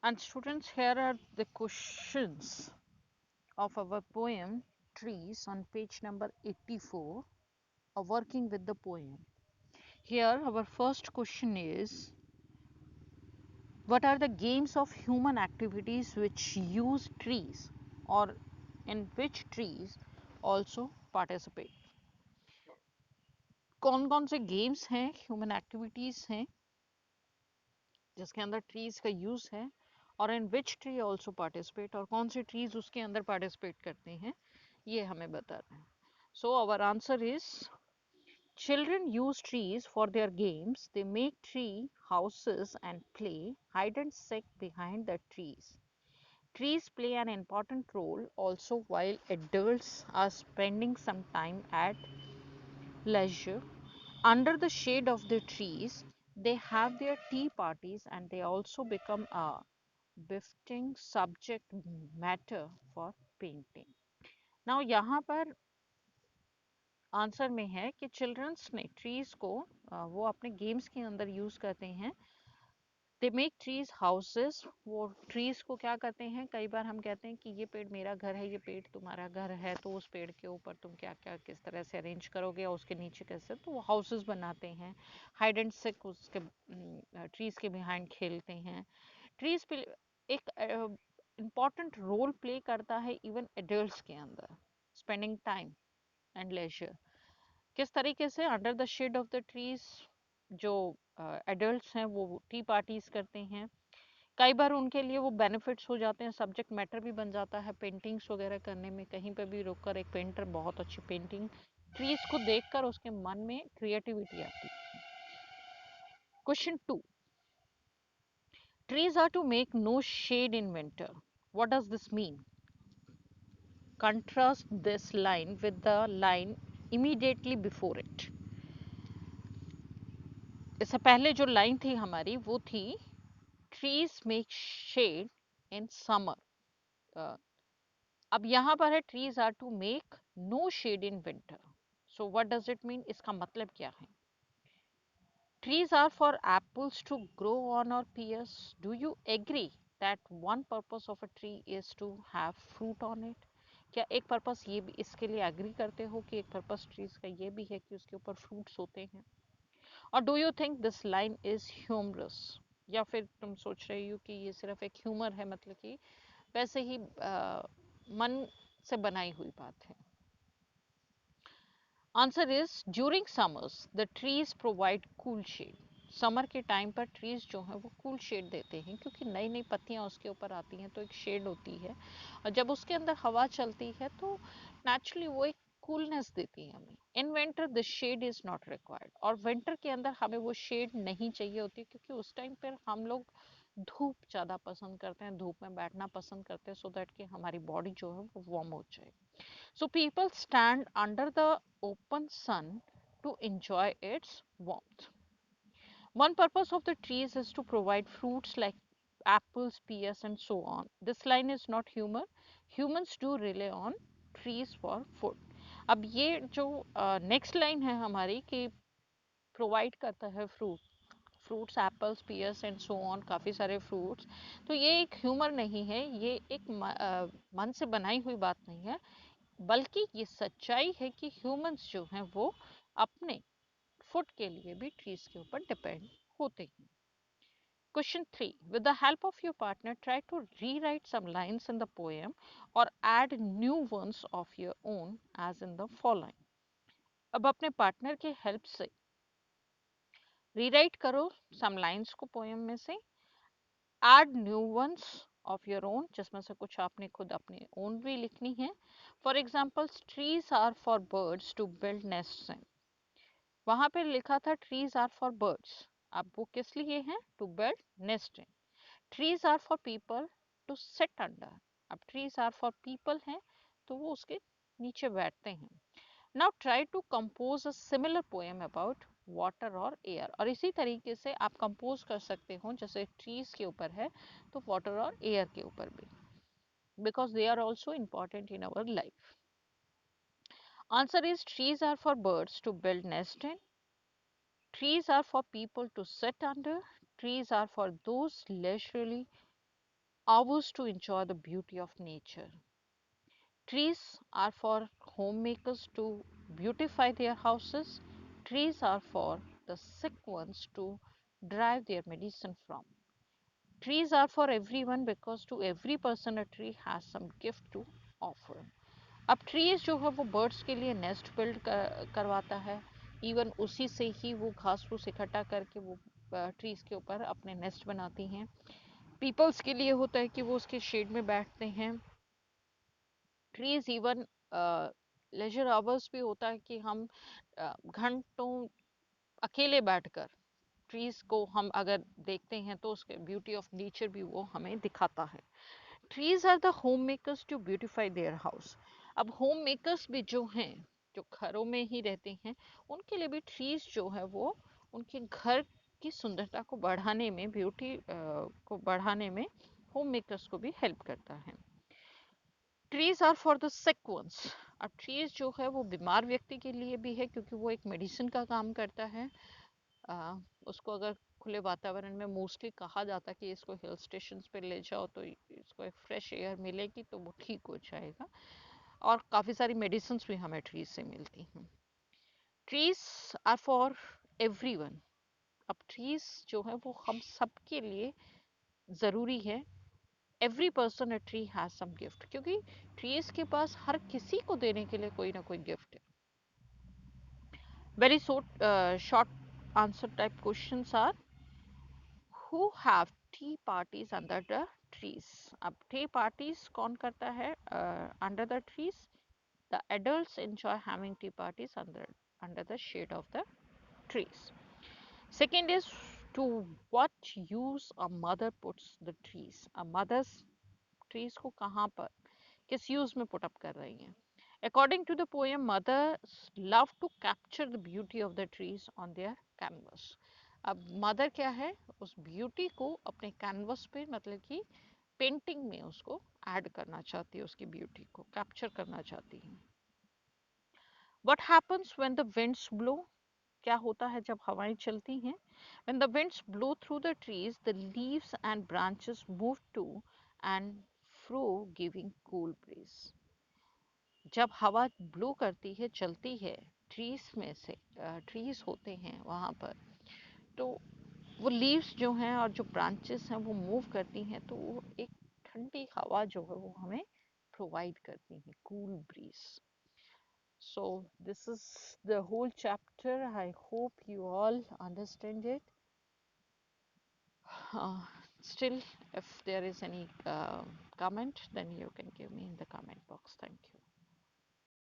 And students, here are the questions of our poem Trees on page number 84, working with the poem. Here our first question is, what are the games of human activities which use trees, or in which trees also participate? कौन कौन से games हैं, human activities हैं जिसके अंदर trees का use है, और इन विच ट्री ऑल्सो पार्टिसिपेट, और कौन से ट्रीज उसके अंदर पार्टिसिपेट करते हैं, ये हमें बता रहे हैं. So our answer is, children use trees for their games. They make tree houses and play hide and seek behind the trees. Trees play an important role also while adults are spending some time at leisure under the shade of the trees. They have their tea parties and they also become a befitting subject matter for painting. Now यहाँ पर answer में है कि children's ने trees को वो अपने games के अंदर यूज करते हैं. They make trees houses. वो ट्रीज को क्या करते हैं, कई बार हम कहते हैं कि ये पेड़ मेरा घर है, ये पेड़ तुम्हारा घर है, तो उस पेड़ के ऊपर तुम क्या क्या किस तरह से अरेंज करोगे और उसके नीचे कैसे, तो वो हाउसेस बनाते हैं. हाइड एंड सिक उसके ट्रीज के बिहाइंड खेलते हैं. ट्रीज पे एक इम्पॉर्टेंट रोल प्ले करता है इवन एडल्ट्स के अंदर, स्पेंडिंग टाइम एंड लेजर. किस तरीके से, under the shade of the trees जो एडल्ट्स हैं वो टी पार्टीज करते हैं. कई बार उनके लिए वो बेनिफिट्स हो जाते हैं, सब्जेक्ट मैटर भी बन जाता है पेंटिंग्स वगैरह करने में. कहीं पे भी रुककर एक पेंटर बहुत अच्छी पेंटिंग, ट्रीज को देखकर उसके मन में क्रिएटिविटी आती है. Question 2, trees are to make no shade in winter. What does this mean? Contrast this line with the line immediately before it. इससे पहले जो लाइन थी हमारी वो थी, trees make shade in summer. अब यहाँ पर है trees are to make no shade in winter. So what does it mean, इसका मतलब क्या है? Trees are for apples to grow on or pears. Do you agree that one purpose of a tree is to have fruit on it? क्या एक purpose ये भी, इसके लिए एग्री करते हो कि एक पर्पस ट्रीज का ये भी है कि उसके ऊपर फ्रूट्स होते हैं? और do you think this line is humorous, या फिर तुम सोच रही हो कि ये सिर्फ एक ह्यूमर है, मतलब कि वैसे ही मन से बनाई हुई बात है? Answer is, during summers the trees provide cool shade. Summer के टाइम पर ट्रीज जो है वो कूल शेड देते हैं, क्योंकि नई नई पत्तियां उसके ऊपर आती हैं तो एक शेड होती है, और जब उसके अंदर हवा चलती है तो नेचुरली वो एक कूलनेस देती है हमें. In winter the shade is not required. और विंटर के अंदर हमें वो शेड नहीं चाहिए होती, क्योंकि उस टाइम पर हम लोग धूप ज़्यादा पसंद करते हैं, धूप में बैठना पसंद करते हैं, सो दैट कि हमारी बॉडी जो है वो वार्म हो जाए. So people stand under the open sun to enjoy its warmth. One purpose of the trees is to provide fruits like apples, pears, and so on. This line is not humor. Humans do rely on trees for food. अब ये जो next line है हमारी कि provide करता है fruits, apples, pears and so on, काफ़ी सारे फ्रूट्स, तो ये एक ह्यूमर नहीं है, ये एक मन से बनाई हुई बात नहीं है, बल्कि ये सच्चाई है कि ह्यूमंस जो हैं वो अपने फूड के लिए भी ट्रीज के ऊपर डिपेंड होते हैं. Question 3, with the help of your partner try to rewrite some lines in the poem or add new ones of your own as in the following. अब अपने पार्टनर के हेल्प से रीराइट करो some lines को poem में से, add new ones of your own, जिसमें से कुछ आपने खुद अपने ओन भी लिखनी है. For example, trees are for birds to build nests in. वहां पे लिखा था ट्रीज आर फॉर बर्ड्स, अब वो किस लिए हैं? To build nest in. Trees are for people to sit under. अब ट्रीज आर फॉर पीपल हैं तो वो उसके नीचे बैठते हैं. Now try to compose a similar poem about water और एयर. और इसी तरीके से आप कंपोज कर सकते हो, जैसे ट्रीज के ऊपर है तो वाटर और एयर के ऊपर भी, because they are also important in our life. Answer is, trees are for birds to build nest in. Trees are for people to sit under. Trees are for those leisurely hours to enjoy the beauty of nature. Trees are for homemakers to beautify their houses. Trees are for the sick ones to derive their medicine from. Trees are for everyone because to every person a tree has some gift to offer. अब trees जो है वो birds के लिए nest build करवाता है. Even उसी से ही वो घास फूस इकट्ठा करके वो ट्रीज के ऊपर अपने नेस्ट बनाती हैं. पीपल्स के लिए होता है कि वो उसके शेड में बैठते हैं. ट्रीज इवन लेजर आवर्स भी होता है कि हम घंटों अकेले बैठकर ट्रीज को हम अगर देखते हैं तो उसके ब्यूटी ऑफ नेचर भी वो हमें दिखाता है. Trees are the home makers to beautify their house. अब होम मेकर्स भी जो हैं, जो घरों में ही रहते हैं, उनके लिए भी ट्रीज जो है वो उनके घर की सुंदरता को बढ़ाने में, ब्यूटी को बढ़ाने में होम मेकर्स को भी हेल्प करता है. Trees are for the sick ones. अब ट्रीज जो है वो बीमार व्यक्ति के लिए भी है क्योंकि वो एक मेडिसिन का काम करता है. उसको अगर खुले वातावरण में मोस्टली कहा जाता है कि इसको हिल स्टेशन पे ले जाओ तो इसको एक फ्रेश एयर मिलेगी तो वो ठीक हो जाएगा. और काफ़ी सारी मेडिसिन भी हमें ट्रीज से मिलती हैं. Trees are for everyone. अब ट्रीज जो है वो हम सबके लिए ज़रूरी है. Every person a tree has some gift, क्योंकि ट्रीज के पास हर किसी को देने के लिए कोई ना कोई गिफ्ट है. Very short answer type questions are, who have tea parties under the trees. अब tea parties कौन करता है under the trees? The adults enjoy having tea parties under the shade of the trees. Second is, to what use a mother puts the trees. A mother's trees को कहाँ पर किस use में put up कर रही हैं. According to the poem, mothers love to capture the beauty of the trees on their canvas. अब mother क्या है, उस ब्यूटी को अपने कैनवस पे मतलब कि पेंटिंग में उसको ऐड करना चाहती है, उसकी ब्यूटी को कैप्चर करना चाहती है. What happens when the winds blow? क्या होता है जब हवाएं चलती हैं? When the winds blow through the trees, the leaves and branches move to and fro, giving cool breeze. जब हवा ब्लो करती है, चलती है, ट्रीज में से ट्रीज होते हैं वहाँ पर, तो वो लीव्स जो हैं और जो ब्रांचेस हैं वो मूव करती हैं तो वो एक ठंडी हवा जो है वो हमें प्रोवाइड करती हैं, cool breeze. So this is the whole chapter. I hope you all understand it. Still, if there is any comment, then you can give me in the comment box. Thank